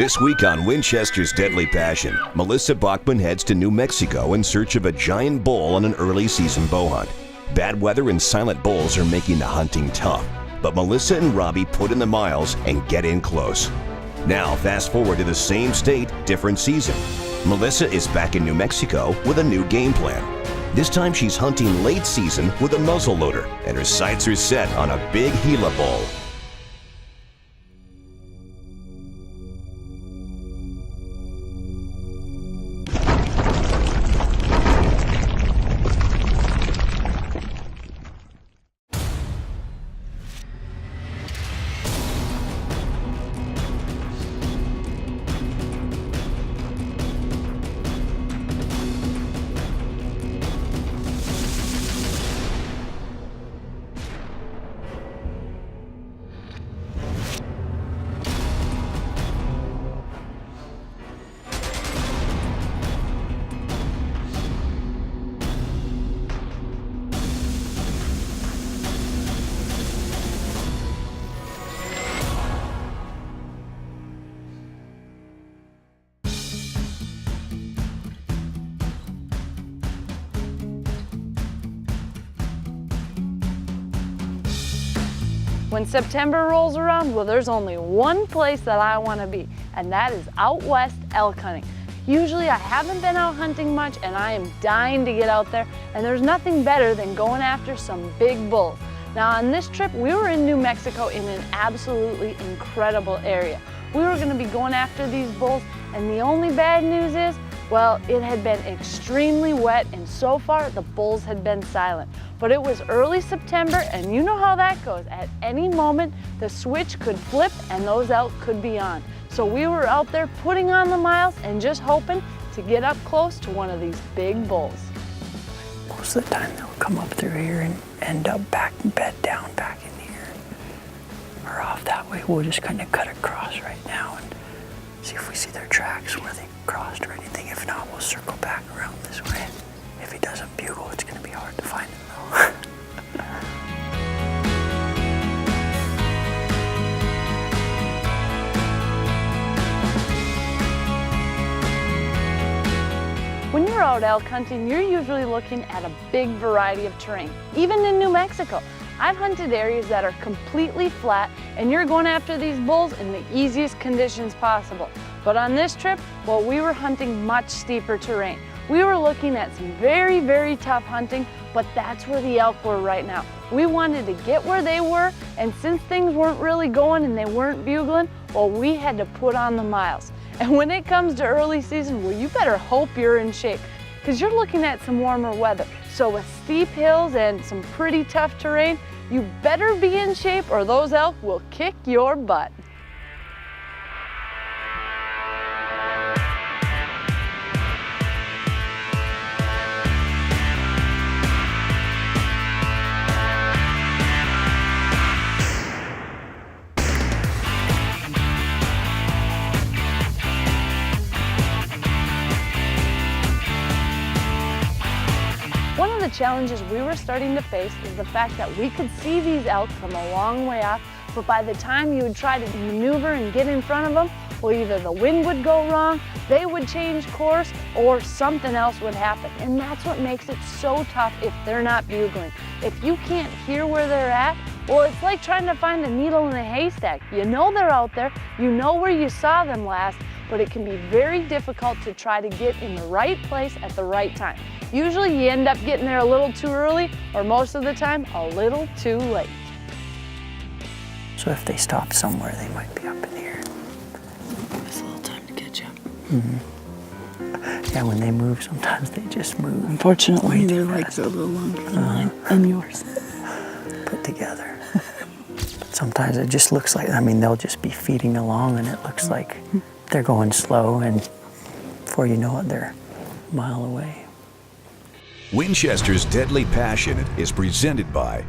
This week on Winchester's Deadly Passion, Melissa Bachman heads to New Mexico in search of a giant bull on an early season bow hunt. Bad weather and silent bulls are making the hunting tough, but Melissa and Robbie put in the miles and get in close. Now, fast forward to the same state, different season. Melissa is back in New Mexico with a new game plan. This time she's hunting late season with a muzzleloader, and her sights are set on a big Gila bull. When September rolls around, well, there's only one place that I want to be, and that is out west elk hunting. Usually I haven't been out hunting much, and I am dying to get out there, and there's nothing better than going after some big bulls. Now on this trip, we were in New Mexico in an absolutely incredible area. We were going to be going after these bulls, and the only bad news is, well, it had been extremely wet, and so far the bulls had been silent. But it was early September, and you know how that goes. At any moment, the switch could flip and those elk could be on. So we were out there putting on the miles and just hoping to get up close to one of these big bulls. Most of the time they'll come up through here and end up back and bed down back in here or off that way. We'll just kind of cut across right now and see if we see their tracks where they crossed or anything. If not, we'll circle back around this way. If he doesn't bugle, it's going to be hard to find him though. When you're out elk hunting, you're usually looking at a big variety of terrain. Even in New Mexico, I've hunted areas that are completely flat, and you're going after these bulls in the easiest conditions possible. But on this trip, well, we were hunting much steeper terrain. We were looking at some very, very tough hunting, but that's where the elk were right now. We wanted to get where they were, and since things weren't really going and they weren't bugling, well, we had to put on the miles. And when it comes to early season, well, you better hope you're in shape, because you're looking at some warmer weather. So with steep hills and some pretty tough terrain, you better be in shape or those elk will kick your butt. One of the challenges we were starting to face is the fact that we could see these elk from a long way off, but by the time you would try to maneuver and get in front of them, well, either the wind would go wrong, they would change course, or something else would happen. And that's what makes it so tough if they're not bugling. If you can't hear where they're at, well, it's like trying to find a needle in a haystack. You know they're out there, you know where you saw them last, but it can be very difficult to try to get in the right place at the right time. Usually you end up getting there a little too early, or most of the time, a little too late. So if they stop somewhere, they might be up in here. It's a little time to catch up. Mm-hmm. Yeah, when they move, sometimes they just move. Unfortunately, their legs are a little longer than mine and yours. Put together. But sometimes it just looks like, I mean, they'll just be feeding along and it looks like they're going slow, and before you know it, they're a mile away. Winchester's Deadly Passion is presented by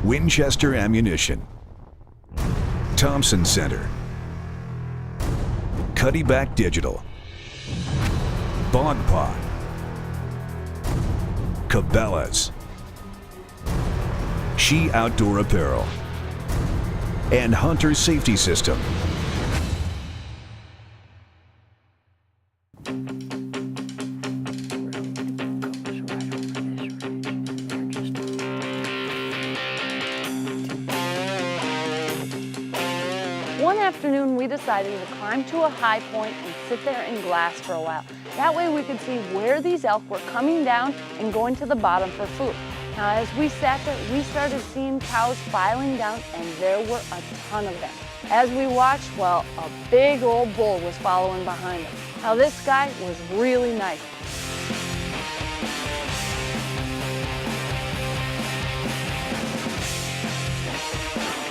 Winchester Ammunition, Thompson Center, Cuddyback Digital, Bog Pot, Cabela's, She Outdoor Apparel, and Hunter Safety System. afternoon, we decided to climb to a high point and sit there in glass for a while. That way we could see where these elk were coming down and going to the bottom for food. Now, as we sat there, we started seeing cows filing down, and there were a ton of them. As we watched, well, a big old bull was following behind them. Now, this guy was really nice.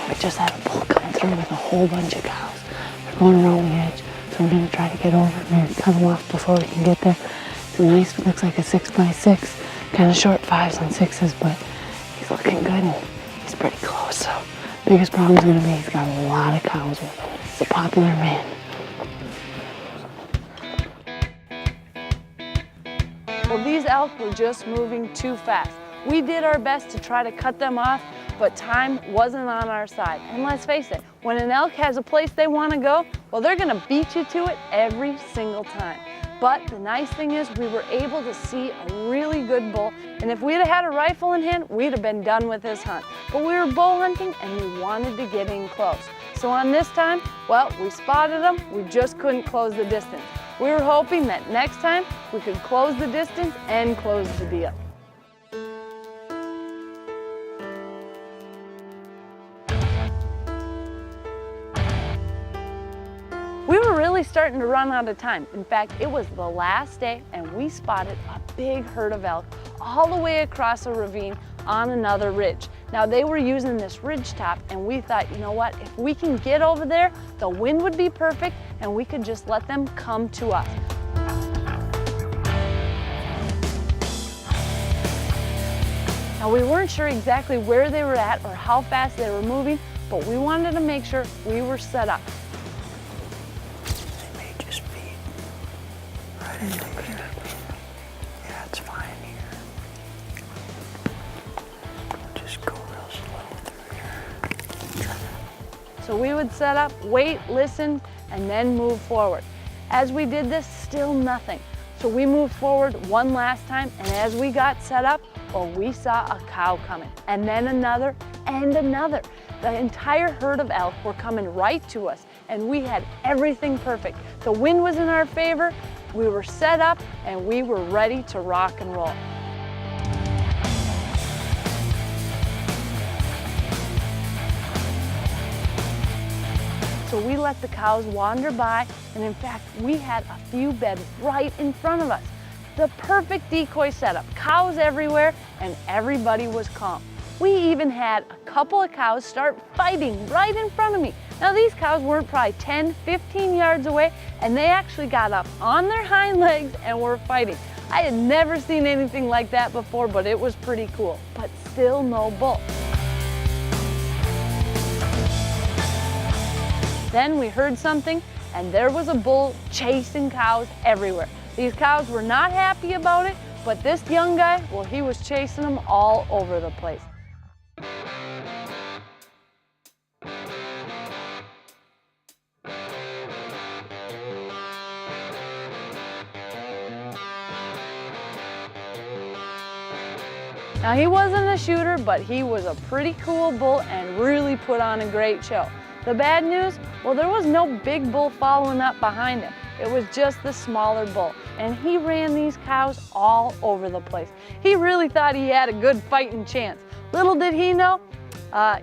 We just had a bull come through with a whole bunch of cows. They're going around the edge, so we're going to try to get over and cut them off before we can get there. It's a nice, it looks like a 6x6, kind of short 5s and 6s, but he's looking good and he's pretty close. So biggest problem is going to be he's got a lot of cows with him. He's a popular man. Well, these elk were just moving too fast. We did our best to try to cut them off, but time wasn't on our side. And let's face it, when an elk has a place they want to go, well, they're going to beat you to it every single time. But the nice thing is we were able to see a really good bull, and if we'd have had a rifle in hand, we'd have been done with this hunt. But we were bow hunting and we wanted to get in close. So on this time, well, we spotted them, we just couldn't close the distance. We were hoping that next time we could close the distance and close the deal. We were really starting to run out of time. In fact, it was the last day and we spotted a big herd of elk all the way across a ravine on another ridge. Now, they were using this ridge top, and we thought, you know what, if we can get over there, the wind would be perfect and we could just let them come to us. Now, we weren't sure exactly where they were at or how fast they were moving, but we wanted to make sure we were set up. They may just be right in there. Yeah, it's fine here. Just go real slow through here. So we would set up, wait, listen, and then move forward. As we did this, still nothing. So we moved forward one last time, and as we got set up, well, we saw a cow coming, and then another, and another. The entire herd of elk were coming right to us, and we had everything perfect. The wind was in our favor, we were set up, and we were ready to rock and roll. So we let the cows wander by, and in fact, we had a few beds right in front of us. The perfect decoy setup, cows everywhere, and everybody was calm. We even had a couple of cows start fighting right in front of me. Now, these cows weren't probably 10, 15 yards away, and they actually got up on their hind legs and were fighting. I had never seen anything like that before, but it was pretty cool, but still no bull. Then we heard something, and there was a bull chasing cows everywhere. These cows were not happy about it, but this young guy, well, he was chasing them all over the place. Now, he wasn't a shooter, but he was a pretty cool bull and really put on a great show. The bad news, well, there was no big bull following up behind him. It was just the smaller bull, and he ran these cows all over the place. He really thought he had a good fighting chance. Little did he know,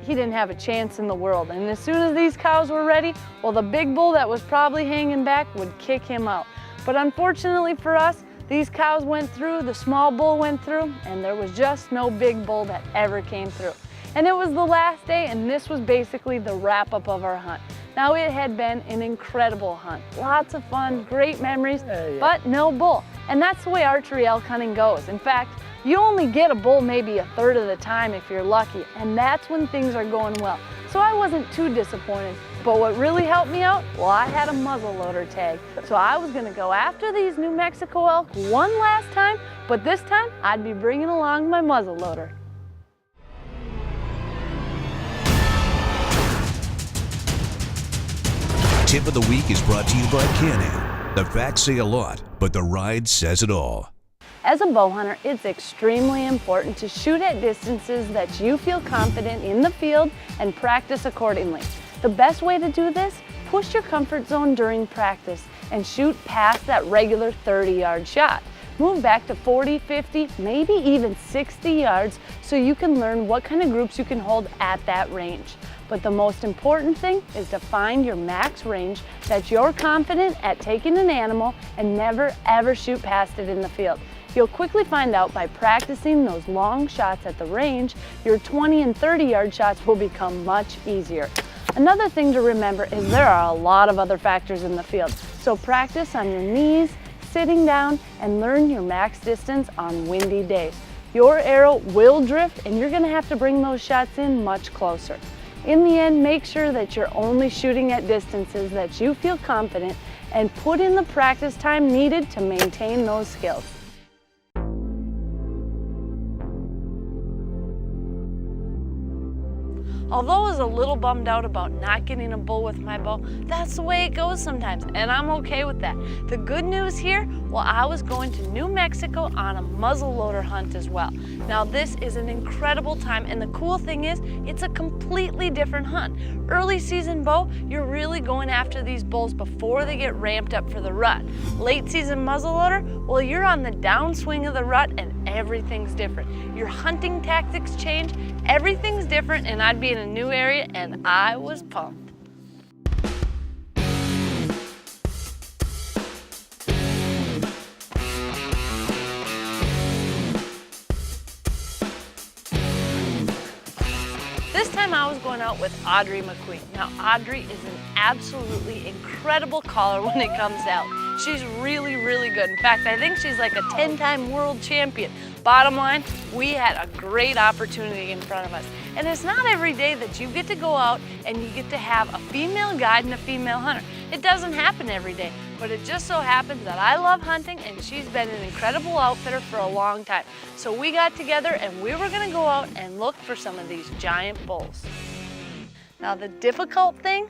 he didn't have a chance in the world. And as soon as these cows were ready, well, the big bull that was probably hanging back would kick him out. But unfortunately for us, these cows went through, the small bull went through, and there was just no big bull that ever came through. And it was the last day, and this was basically the wrap-up of our hunt. Now, it had been an incredible hunt. Lots of fun, great memories, but no bull. And that's the way archery elk hunting goes. In fact, you only get a bull maybe a third of the time if you're lucky, and that's when things are going well. So I wasn't too disappointed. But what really helped me out, well, I had a muzzleloader tag. So I was gonna go after these New Mexico elk one last time, but this time I'd be bringing along my muzzleloader. Tip of the week is brought to you by Can-Am. The facts say a lot, but the ride says it all. As a bow hunter, it's extremely important to shoot at distances that you feel confident in the field and practice accordingly. The best way to do this, push your comfort zone during practice and shoot past that regular 30-yard shot. Move back to 40, 50, maybe even 60 yards so you can learn what kind of groups you can hold at that range. But the most important thing is to find your max range that you're confident at taking an animal and never ever shoot past it in the field. You'll quickly find out by practicing those long shots at the range, your 20 and 30-yard shots will become much easier. Another thing to remember is there are a lot of other factors in the field, so practice on your knees, sitting down, and learn your max distance on windy days. Your arrow will drift and you're gonna have to bring those shots in much closer. In the end, make sure that you're only shooting at distances that you feel confident and put in the practice time needed to maintain those skills. Although I was a little bummed out about not getting a bull with my bow, that's the way it goes sometimes, and I'm okay with that. The good news here, well, I was going to New Mexico on a muzzleloader hunt as well. Now this is an incredible time, and the cool thing is, it's a completely different hunt. Early season bow, you're really going after these bulls before they get ramped up for the rut. Late season muzzleloader, well, you're on the downswing of the rut and everything's different. Your hunting tactics change, everything's different, and I'd be in a new area and I was pumped. This time I was going out with Audrey McQueen. Now Audrey is an absolutely incredible caller when it comes to elk. She's really, really good. In fact, I think she's like a 10-time world champion. Bottom line, we had a great opportunity in front of us. And it's not every day that you get to go out and you get to have a female guide and a female hunter. It doesn't happen every day, but it just so happens that I love hunting and she's been an incredible outfitter for a long time. So we got together and we were gonna go out and look for some of these giant bulls. Now the difficult thing,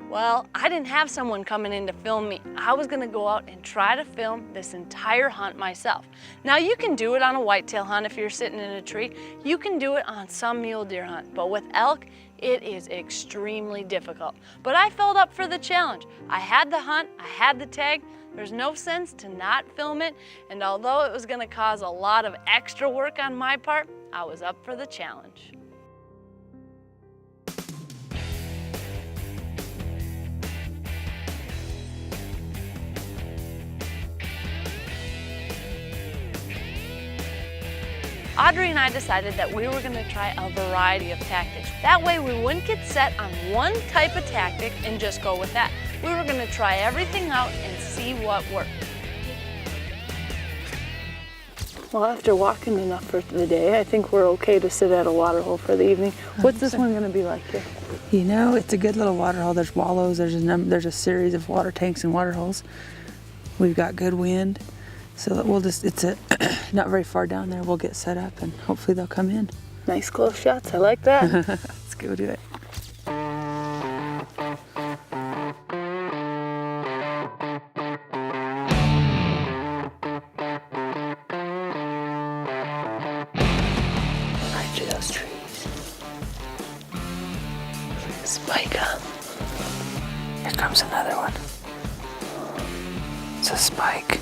well, I didn't have someone coming in to film me. I was gonna go out and try to film this entire hunt myself. Now you can do it on a whitetail hunt if you're sitting in a tree. You can do it on some mule deer hunt, but with elk, it is extremely difficult. But I felt up for the challenge. I had the hunt, I had the tag. There's no sense to not film it, and although it was gonna cause a lot of extra work on my part, I was up for the challenge. Audrey and I decided that we were going to try a variety of tactics. That way we wouldn't get set on one type of tactic and just go with that. We were going to try everything out and see what worked. Well, after walking enough for the day, I think we're okay to sit at a water hole for the evening. What's this one going to be like here? You know, it's a good little water hole. There's wallows, there's a series of water tanks and water holes. We've got good wind. So we'll just, it's not very far down there. We'll get set up and hopefully they'll come in. Nice close shots, I like that. Let's go do it. Right through those trees. Spike up. Here comes another one. It's a spike.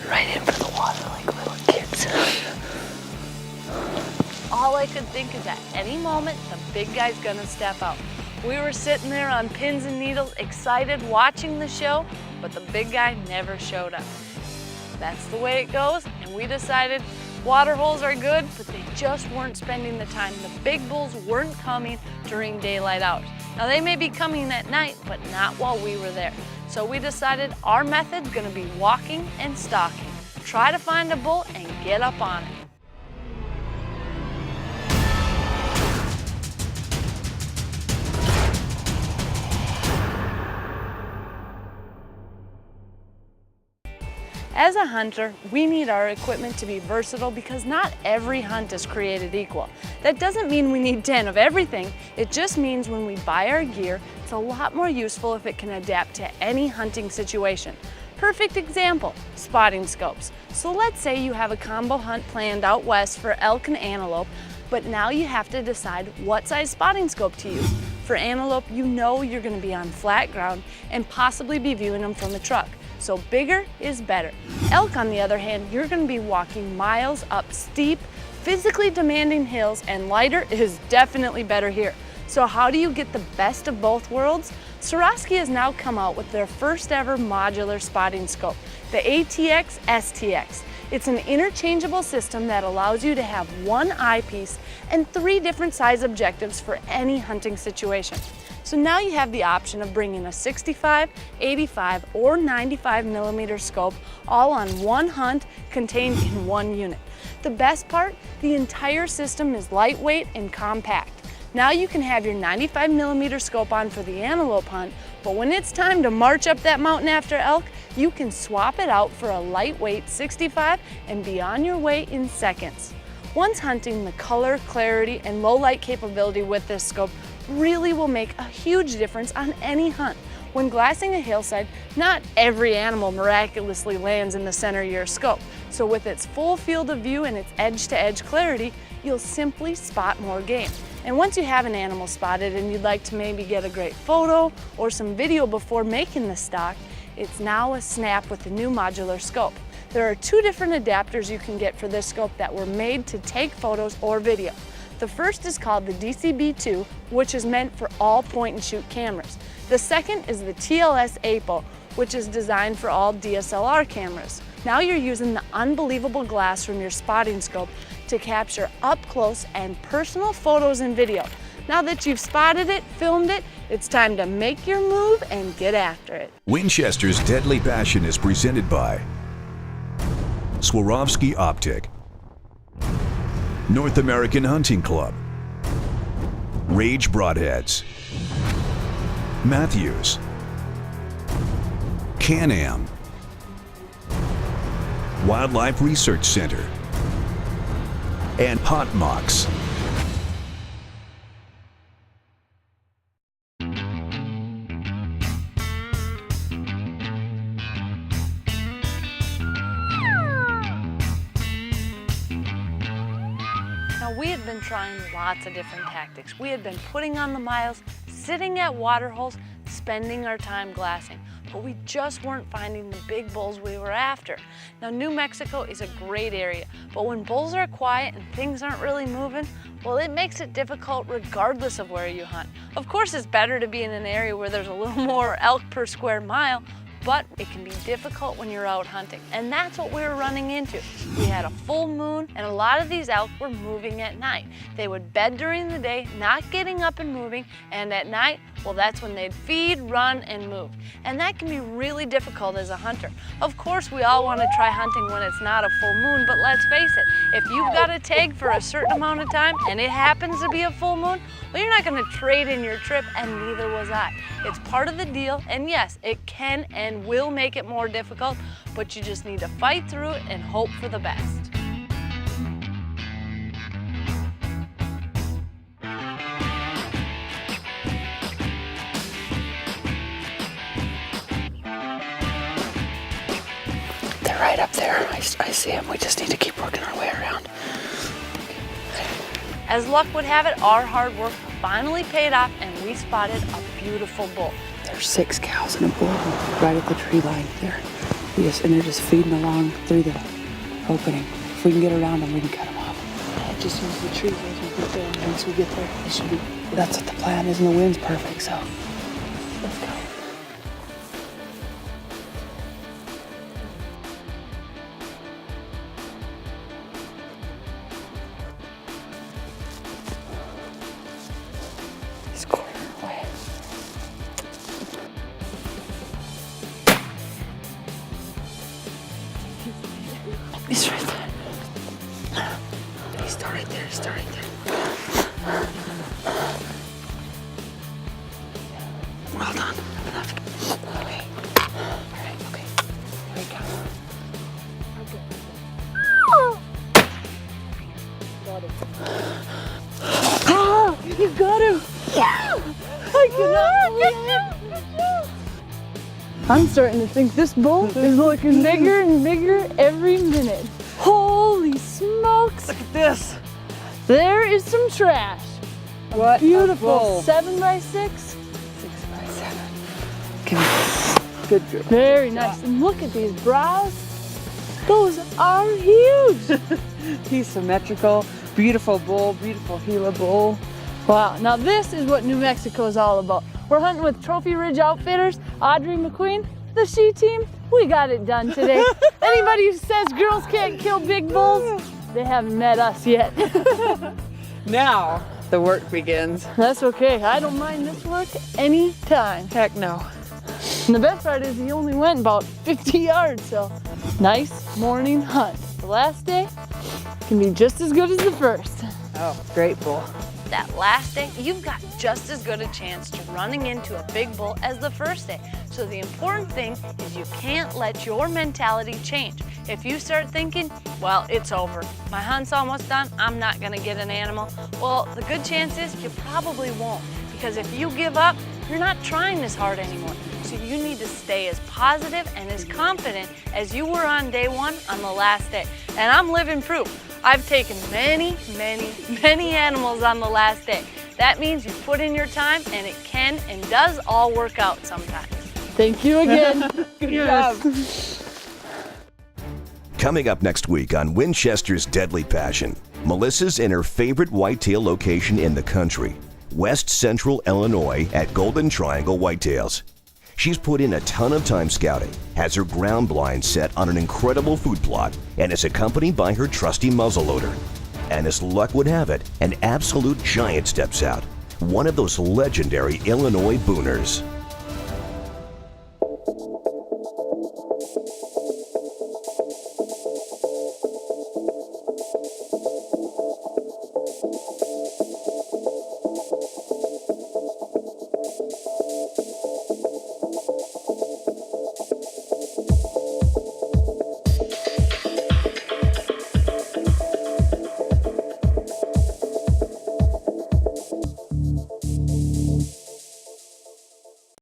Right in for the water like little kids. All I could think is at any moment, the big guy's gonna step out. We were sitting there on pins and needles, excited, watching the show, but the big guy never showed up. That's the way it goes, and we decided water holes are good, but they just weren't spending the time. The big bulls weren't coming during daylight hours. Now they may be coming at night, but not while we were there. So we decided our method's gonna be walking and stalking. Try to find a bull and get up on it. As a hunter, we need our equipment to be versatile because not every hunt is created equal. That doesn't mean we need 10 of everything. It just means when we buy our gear, it's a lot more useful if it can adapt to any hunting situation. Perfect example, spotting scopes. So let's say you have a combo hunt planned out west for elk and antelope. But now you have to decide what size spotting scope to use. For antelope, you know you're going to be on flat ground and possibly be viewing them from a truck. So bigger is better. Elk, on the other hand, you're going to be walking miles up steep, physically demanding hills, and lighter is definitely better here. So how do you get the best of both worlds? Swarovski has now come out with their first ever modular spotting scope, the ATX STX. It's an interchangeable system that allows you to have one eyepiece and 3 different size objectives for any hunting situation. So now you have the option of bringing a 65, 85, or 95 millimeter scope all on one hunt contained in one unit. The best part, the entire system is lightweight and compact. Now you can have your 95 millimeter scope on for the antelope hunt, but when it's time to march up that mountain after elk, you can swap it out for a lightweight 65 and be on your way in seconds. Once hunting, the color, clarity, and low light capability with this scope really will make a huge difference on any hunt. When glassing a hillside, not every animal miraculously lands in the center of your scope. So with its full field of view and its edge-to-edge clarity, you'll simply spot more game. And once you have an animal spotted and you'd like to maybe get a great photo or some video before making the stock, it's now a snap with the new modular scope. There are 2 different adapters you can get for this scope that were made to take photos or video. The first is called the DCB2, which is meant for all point-and-shoot cameras. The second is the TLS APO, which is designed for all DSLR cameras. Now you're using the unbelievable glass from your spotting scope to capture up-close and personal photos and video. Now that you've spotted it, filmed it, it's time to make your move and get after it. Winchester's Deadly Passion is presented by Swarovski Optic, North American Hunting Club, Rage Broadheads, Matthews, Can-Am, Wildlife Research Center, and Hot Mox. Now we had been trying lots of different tactics. We had been putting on the miles, sitting at water holes, spending our time glassing, but we just weren't finding the big bulls we were after. Now New Mexico is a great area, but when bulls are quiet and things aren't really moving, well, it makes it difficult regardless of where you hunt. Of course, it's better to be in an area where there's a little more elk per square mile, but it can be difficult when you're out hunting. And that's what we were running into. We had a full moon and a lot of these elk were moving at night. They would bed during the day, not getting up and moving, and at night, well, that's when they'd feed, run, and move. And that can be really difficult as a hunter. Of course, we all want to try hunting when it's not a full moon, but let's face it, if you've got a tag for a certain amount of time and it happens to be a full moon, well, you're not going to trade in your trip, and neither was I. It's part of the deal, and yes, it can and will make it more difficult, but you just need to fight through it and hope for the best. They're right up there. I see them. We just need to keep working our way around. As luck would have it, our hard work finally paid off and we spotted a beautiful bull. There's 6 cows and a bull right at the tree line there. And they're just feeding along through the opening. If we can get around them, we can cut them off. Just use the trees as we get there. Once we get there, it should be. That's what the plan is, and the wind's perfect, so let's go. He's right there. He's still right there. He's still right there. Well done. Enough. Okay. All right. Okay. Here we go. Oh, you got him! Yeah! I cannot believe it! I'm starting to think this bull is looking bigger and bigger every minute. Holy smokes! Look at this. There is some trash. What Beautiful a bull. 7x6. 6x7. Good girl. Very nice. And look at these brows. Those are huge. He's symmetrical. Beautiful bull, beautiful Gila bull. Wow, now this is what New Mexico is all about. We're hunting with Trophy Ridge Outfitters, Audrey McQueen, the she team. We got it done today. Anybody who says girls can't kill big bulls, they haven't met us yet. Now the work begins. That's okay, I don't mind this work anytime. Heck no. And the best part is he only went about 50 yards, so nice morning hunt. The last day can be just as good as the first. Oh, great bull. That last day, you've got just as good a chance to running into a big bull as the first day. So the important thing is you can't let your mentality change. If you start thinking, well, it's over, my hunt's almost done, I'm not gonna get an animal, well, the good chance is you probably won't. Because if you give up, you're not trying this hard anymore. So you need to stay as positive and as confident as you were on day one on the last day. And I'm living proof. I've taken many, many, many animals on the last day. That means you put in your time and it can and does all work out sometimes. Thank you again. Good job. Coming up next week on Winchester's Deadly Passion, Melissa's in her favorite whitetail location in the country, West Central Illinois at Golden Triangle Whitetails. She's put in a ton of time scouting, has her ground blind set on an incredible food plot, and is accompanied by her trusty muzzleloader. And as luck would have it, an absolute giant steps out, one of those legendary Illinois booners.